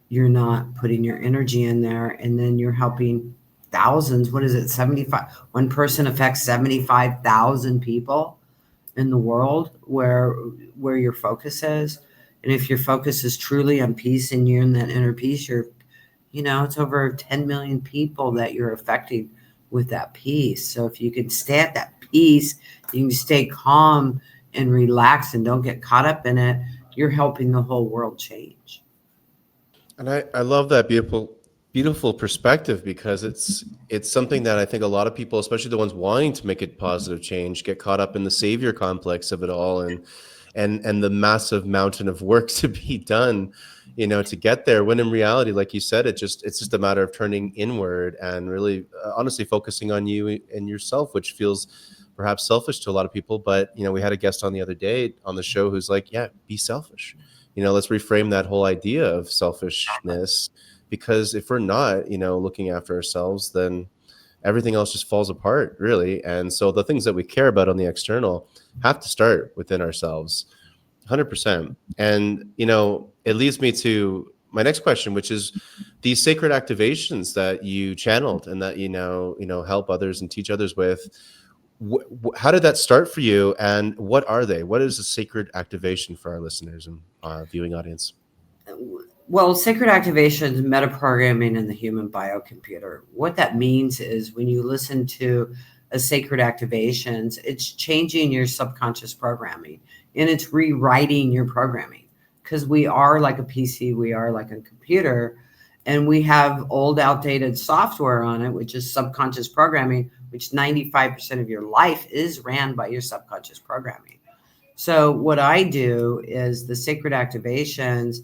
[SPEAKER 2] you're not putting your energy in there, and then you're helping thousands. What is it? 75. One person affects 75,000 people in the world where your focus is. And if your focus is truly on peace and you're in that inner peace, it's over 10 million people that you're affecting with that peace. So if you can stay at that peace, you can stay calm and relax and don't get caught up in it, you're helping the whole world change.
[SPEAKER 1] And I love that beautiful perspective, because it's something that I think a lot of people, especially the ones wanting to make it positive change, get caught up in the savior complex of it all, and the massive mountain of work to be done, to get there. When in reality, like you said, it's just a matter of turning inward and really honestly focusing on you and yourself, which feels perhaps selfish to a lot of people. But we had a guest on the other day on the show who's like, yeah, be selfish. Let's reframe that whole idea of selfishness, because if we're not looking after ourselves, then everything else just falls apart, really. And so the things that we care about on the external have to start within ourselves. 100%. And it leads me to my next question, which is these sacred activations that you channeled and that help others and teach others with. How did that start for you, and what are they? What is a sacred activation for our listeners and viewing audience?
[SPEAKER 2] Well, sacred activation is metaprogramming in the human biocomputer. What that means is when you listen to a sacred activations, it's changing your subconscious programming and it's rewriting your programming, because we are like a PC, we are like a computer, and we have old outdated software on it, which is subconscious programming, which 95% of your life is ran by your subconscious programming. So what I do is the sacred activations.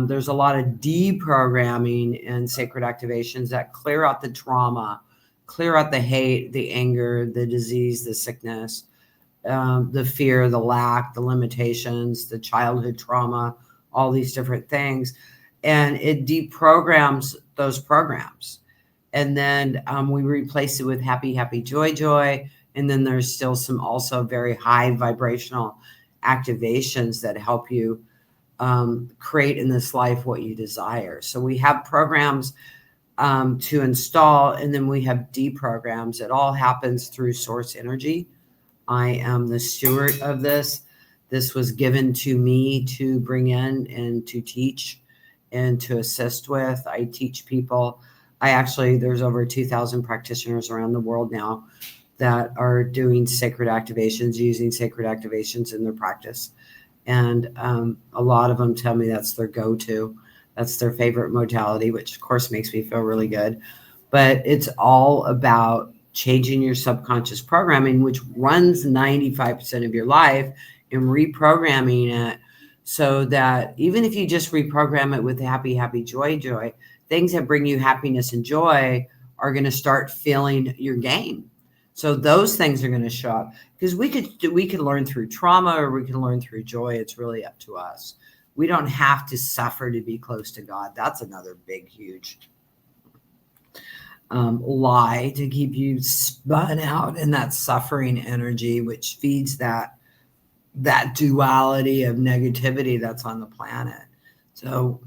[SPEAKER 2] There's a lot of deprogramming and sacred activations that clear out the trauma, clear out the hate, the anger, the disease, the sickness, the fear, the lack, the limitations, the childhood trauma, all these different things. And it deprograms those programs. And then we replace it with happy, happy, joy, joy. And then there's still some also very high vibrational activations that help you create in this life what you desire. So we have programs to install, and then we have deprograms. It all happens through source energy. I am the steward of this. This was given to me to bring in and to teach and to assist with. I teach people. There's over 2,000 practitioners around the world now that are doing sacred activations, using sacred activations in their practice. And a lot of them tell me that's their go-to. That's their favorite modality, which of course makes me feel really good. But it's all about changing your subconscious programming, which runs 95% of your life, and reprogramming it so that even if you just reprogram it with happy, happy, joy, joy, things that bring you happiness and joy are going to start filling your game. So those things are going to show up, because we could learn through trauma or we can learn through joy. It's really up to us. We don't have to suffer to be close to God. That's another big, huge lie to keep you spun out in that suffering energy, which feeds that duality of negativity that's on the planet. So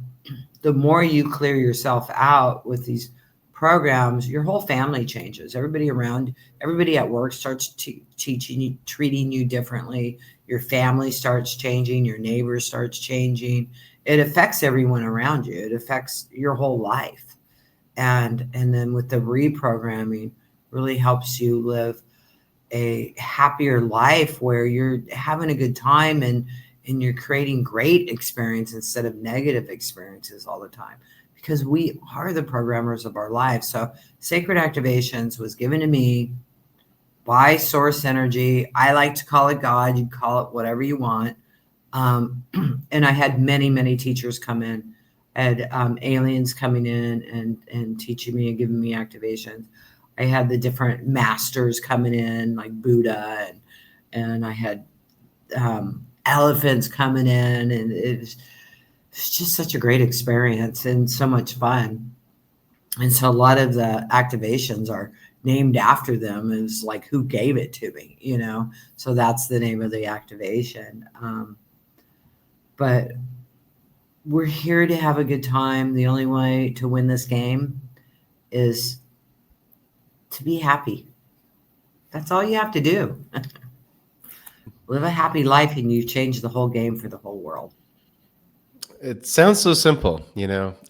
[SPEAKER 2] the more you clear yourself out with these programs, your whole family changes. Everybody at work starts teaching you, treating you differently. Your family starts changing. Your neighbors starts changing. It affects everyone around you. It affects your whole life. And then with the reprogramming, really helps you live a happier life where you're having a good time and you're creating great experience instead of negative experiences all the time, because we are the programmers of our lives. So sacred activations was given to me by source energy. I like to call it God. You call it whatever you want. And I had many, many teachers come in. I had aliens coming in and teaching me and giving me activations. I had the different masters coming in, like Buddha, and I had elephants coming in, and it's just such a great experience and so much fun. And so a lot of the activations are named after them. Is like, who gave it to me, so that's the name of the activation. But we're here to have a good time. The only way to win this game is to be happy. That's all you have to do. Live a happy life and you change the whole game for the whole world.
[SPEAKER 1] It sounds so simple,
[SPEAKER 2] I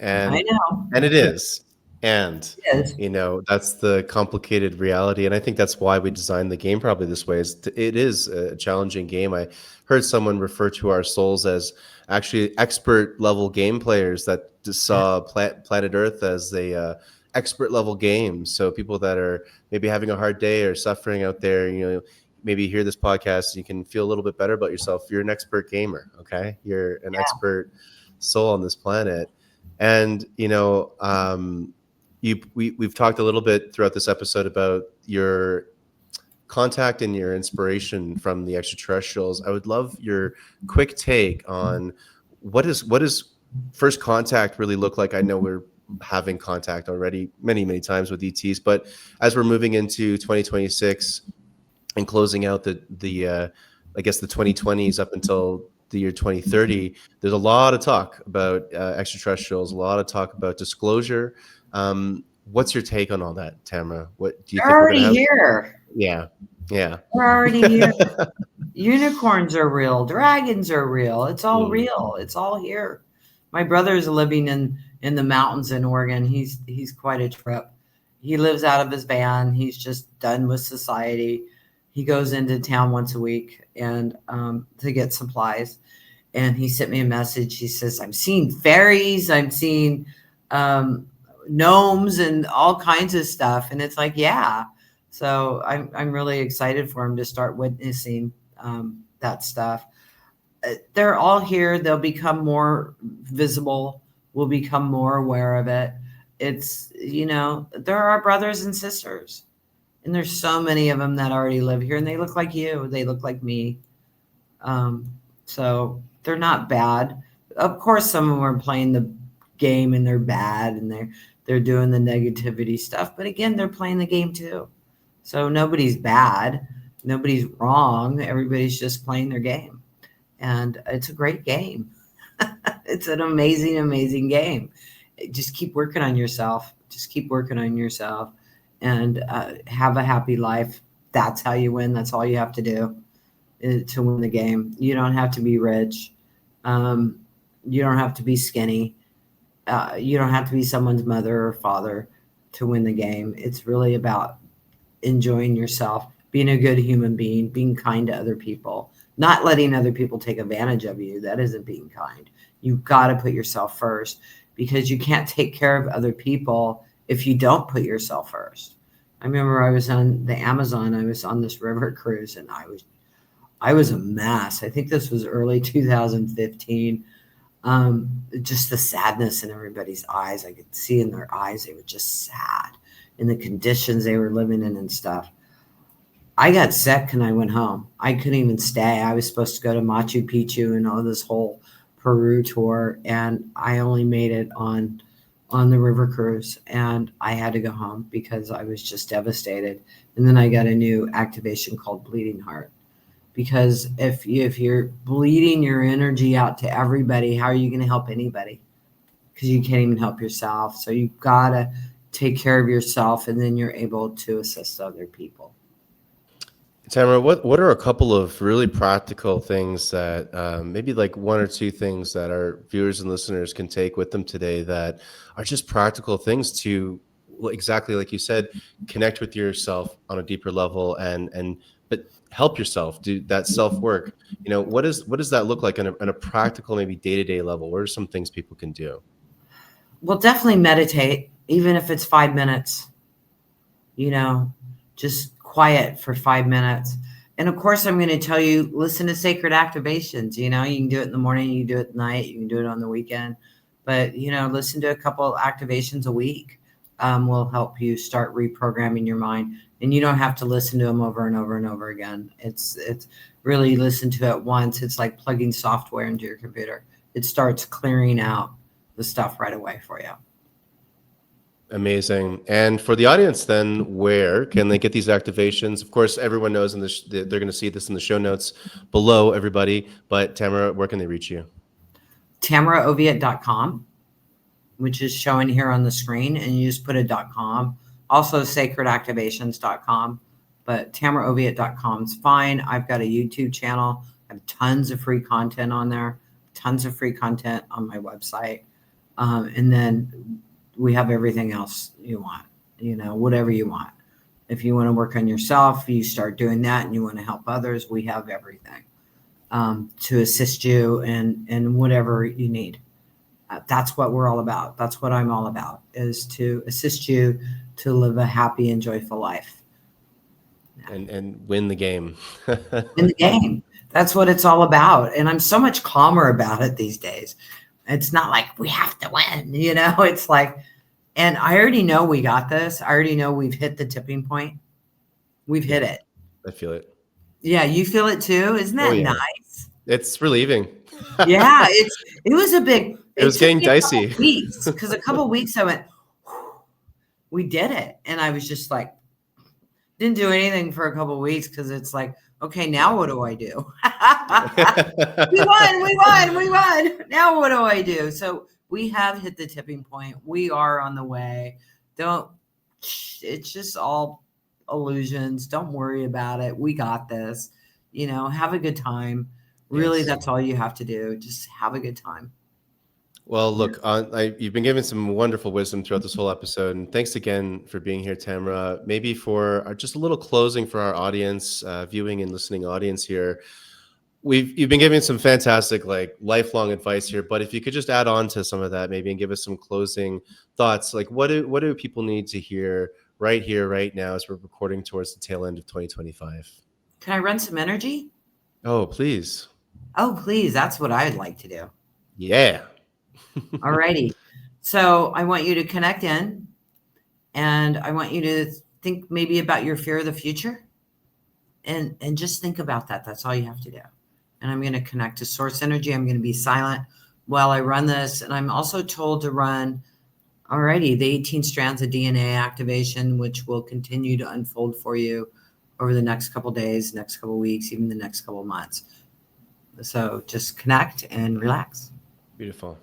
[SPEAKER 1] and
[SPEAKER 2] know.
[SPEAKER 1] it is. And
[SPEAKER 2] It is.
[SPEAKER 1] that's the complicated reality. And I think that's why we designed the game probably this way. It is a challenging game. I heard someone refer to our souls as actually expert level game players that just saw planet Earth as a expert level game. So people that are maybe having a hard day or suffering out there, maybe hear this podcast, you can feel a little bit better about yourself. You're an expert gamer. Okay. You're an expert soul on this planet. And, we've talked a little bit throughout this episode about your contact and your inspiration from the extraterrestrials, I would love your quick take on what is first contact really look like. I know we're having contact already many times with ETs, but as we're moving into 2026 and closing out the I guess the 2020s up until the year 2030, there's a lot of talk about extraterrestrials, a lot of talk about disclosure. What's your take on all that, Tamra? What do you
[SPEAKER 2] They're
[SPEAKER 1] think we're gonna
[SPEAKER 2] already
[SPEAKER 1] have?
[SPEAKER 2] here.
[SPEAKER 1] Yeah, yeah.
[SPEAKER 2] They're already here. Unicorns are real. Dragons are real. It's all
[SPEAKER 1] Mm,
[SPEAKER 2] real. It's all here. My brother's living in the mountains in Oregon. He's quite a trip. He lives out of his van. He's just done with society. He goes into town once a week and to get supplies. And he sent me a message. He says, "I'm seeing fairies. I'm seeing gnomes and all kinds of stuff." And it's like, yeah. So I'm really excited for him to start witnessing that stuff. They're all here. They'll become more visible. We'll become more aware of it. It's, they're our brothers and sisters. And there's so many of them that already live here, and they look like you. They look like me. So they're not bad. Of course, some of them are playing the game and they're bad and they're doing the negativity stuff. But again, they're playing the game too. So nobody's bad. Nobody's wrong. Everybody's just playing their game. And it's a great game. It's an amazing, amazing game. Just keep working on yourself. Just keep working on yourself and have a happy life. That's how you win. That's all you have to do to win the game. You don't have to be rich. You don't have to be skinny. You don't have to be someone's mother or father to win the game. It's really about enjoying yourself, being a good human being, being kind to other people, not letting other people take advantage of you. That isn't being kind. You've got to put yourself first, because you can't take care of other people if you don't put yourself first. I remember I was on the Amazon. I was on this river cruise and I was a mess. I think this was early 2015. Just the sadness in everybody's eyes. I could see in their eyes, they were just sad in the conditions they were living in and stuff. I got sick and I went home. I couldn't even stay. I was supposed to go to Machu Picchu and all this whole Peru tour, and I only made it on the river cruise, and I had to go home because I was just devastated. And then I got a new activation called Bleeding Heart. Because if you're bleeding your energy out to everybody, how are you going to help anybody? Because you can't even help yourself. So you've got to take care of yourself, and then you're able to assist other people.
[SPEAKER 1] Tamara, what are a couple of really practical things that maybe like one or two things that our viewers and listeners can take with them today that are just practical things to, exactly like you said, connect with yourself on a deeper level and but help yourself do that self work. What does that look like on a practical, maybe day-to-day level? What are some things people can do?
[SPEAKER 2] Well, definitely meditate, even if it's 5 minutes. Just quiet for 5 minutes. And of course, I'm going to tell you, listen to sacred activations. You can do it in the morning, you can do it at night, you can do it on the weekend. But, listen to a couple of activations a week will help you start reprogramming your mind. And you don't have to listen to them over and over and over again. It's really listen to it once. It's like plugging software into your computer. It starts clearing out the stuff right away for you.
[SPEAKER 1] Amazing. And for the audience, then, where can they get these activations? Of course, everyone knows they're going to see this in the show notes below, everybody. But Tamara, where can they reach you?
[SPEAKER 2] TamraOviatt.com, which is showing here on the screen, and you just put a .com. Also, sacredactivations.com, but TamraOviatt.com is fine. I've got a YouTube channel. I have tons of free content on there, tons of free content on my website. And then we have everything else you want, whatever you want. If you want to work on yourself, you start doing that, and you want to help others, we have everything to assist you in whatever you need. That's what we're all about. That's what I'm all about, is to assist you to live a happy and joyful life.
[SPEAKER 1] And win the game.
[SPEAKER 2] In the game. That's what it's all about. And I'm so much calmer about it these days. It's not like we have to win, it's like, and I already know we got this. I already know we've hit the tipping point. We've hit it.
[SPEAKER 1] I feel it.
[SPEAKER 2] Yeah, you feel it too? Isn't
[SPEAKER 1] Oh
[SPEAKER 2] that
[SPEAKER 1] yeah.
[SPEAKER 2] nice?
[SPEAKER 1] It's relieving.
[SPEAKER 2] Yeah, it was a big
[SPEAKER 1] It
[SPEAKER 2] it
[SPEAKER 1] was
[SPEAKER 2] took
[SPEAKER 1] getting
[SPEAKER 2] me a couple
[SPEAKER 1] dicey.
[SPEAKER 2] weeks because a couple weeks I went, "Whew, we did it. And I was just like, didn't do anything for a couple weeks because it's like, okay, now what do I do? We won. Now what do I do? So we have hit the tipping point. We are on the way. Don't, it's just all illusions. Don't worry about it. We got this. Have a good time. Really,
[SPEAKER 1] Yes.
[SPEAKER 2] that's all you have to do. Just have a good time.
[SPEAKER 1] Well, look, you've been giving some wonderful wisdom throughout this whole episode, and thanks again for being here, Tamra. Maybe for just a little closing for our audience, viewing and listening audience here. You've been giving some fantastic, like, lifelong advice here, but if you could just add on to some of that, maybe, and give us some closing thoughts, like what do people need to hear right here, right now, as we're recording towards the tail end of 2025?
[SPEAKER 2] Can I run some energy?
[SPEAKER 1] Oh, please.
[SPEAKER 2] Oh, please. That's what I'd like to do.
[SPEAKER 1] Yeah.
[SPEAKER 2] All righty. So I want you to connect in, and I want you to think maybe about your fear of the future, and just think about that. That's all you have to do. And I'm going to connect to source energy. I'm going to be silent while I run this. And I'm also told to run, alrighty, the 18 strands of DNA activation, which will continue to unfold for you over the next couple days, next couple weeks, even the next couple months. So just connect and relax.
[SPEAKER 1] Beautiful.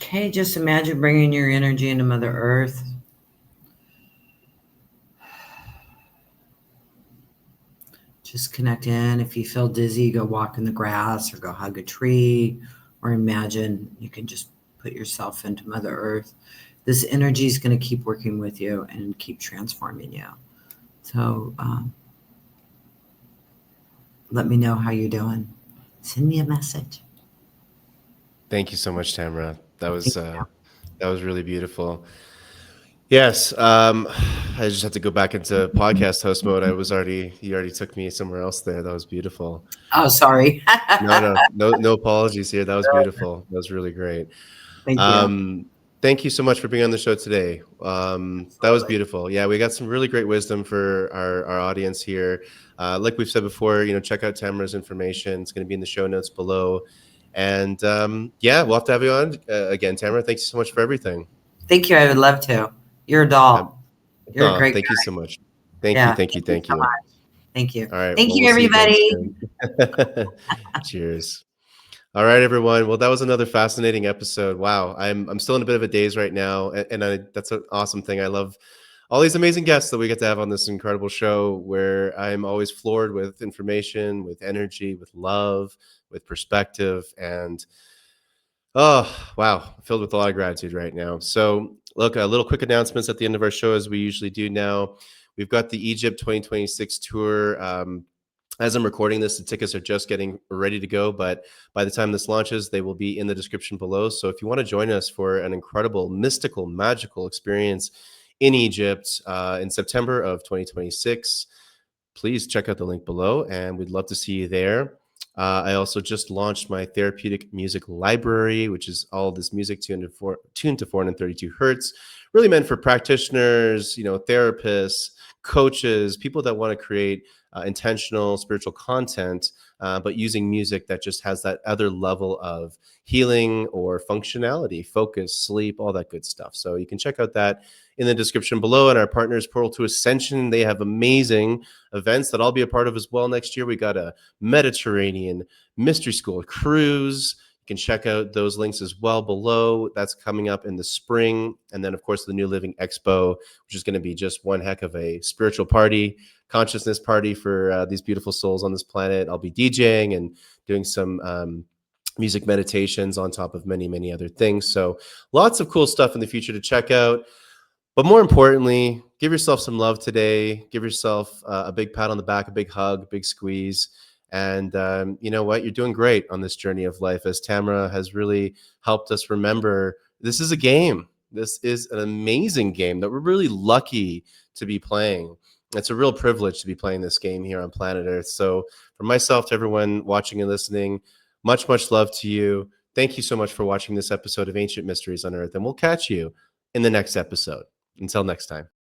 [SPEAKER 2] Okay, just imagine bringing your energy into Mother Earth. Just connect in. If you feel dizzy, go walk in the grass or go hug a tree, or imagine you can just put yourself into Mother Earth. This energy is going to keep working with you and keep transforming you. So let me know how you're doing. Send me a message.
[SPEAKER 1] Thank you so much, Tamra. That was really beautiful. Yes, I just had to go back into podcast host mode. You already took me somewhere else there. That was beautiful.
[SPEAKER 2] Oh, sorry.
[SPEAKER 1] No apologies here. That was beautiful. That was really great.
[SPEAKER 2] Thank you.
[SPEAKER 1] Thank you so much for being on the show today. That was beautiful. Yeah, we got some really great wisdom for our audience here. Like we've said before, check out Tamra's information. It's going to be in the show notes below. And yeah, we'll have to have you on again, Tamra. Thank you so much for everything.
[SPEAKER 2] Thank you. I would love to. You're a doll. You're a great
[SPEAKER 1] thank
[SPEAKER 2] guy.
[SPEAKER 1] you so much. Thank
[SPEAKER 2] Yeah,
[SPEAKER 1] you. Thank you. Thank
[SPEAKER 2] so
[SPEAKER 1] you.
[SPEAKER 2] much. Thank you.
[SPEAKER 1] All right.
[SPEAKER 2] Thank
[SPEAKER 1] Well,
[SPEAKER 2] you,
[SPEAKER 1] we'll see again
[SPEAKER 2] everybody.
[SPEAKER 1] soon. Cheers. All right, everyone. Well, that was another fascinating episode. Wow, I'm still in a bit of a daze right now, and that's an awesome thing. I love all these amazing guests that we get to have on this incredible show, where I'm always floored with information, with energy, with love, with perspective, and oh, wow, filled with a lot of gratitude right now. So, look, a little quick announcements at the end of our show, as we usually do now. We've got the Egypt 2026 tour. As I'm recording this, the tickets are just getting ready to go, but by the time this launches, they will be in the description below. So if you want to join us for an incredible, mystical, magical experience in Egypt in September of 2026, please check out the link below, and we'd love to see you there. I also just launched my therapeutic music library, which is all this music tuned to 432 hertz, really meant for practitioners, therapists, coaches, people that want to create intentional spiritual content, but using music that just has that other level of healing or functionality, focus, sleep, all that good stuff. So you can check out that in the description below. And our partners, Portal to Ascension, they have amazing events that I'll be a part of as well next year. We got a Mediterranean Mystery School cruise. You can check out those links as well below. That's coming up in the spring. And then, of course, the New Living Expo, which is going to be just one heck of a spiritual party, consciousness party for these beautiful souls on this planet. I'll be DJing and doing some music meditations on top of many, many other things. So lots of cool stuff in the future to check out. But more importantly, give yourself some love today. Give yourself a big pat on the back, a big hug, a big squeeze. And you know what? You're doing great on this journey of life, as Tamra has really helped us remember this is a game. This is an amazing game that we're really lucky to be playing. It's a real privilege to be playing this game here on planet Earth. So from myself to everyone watching and listening, much, much love to you. Thank you so much for watching this episode of Ancient Mysteries Unearthed, and we'll catch you in the next episode. Until next time.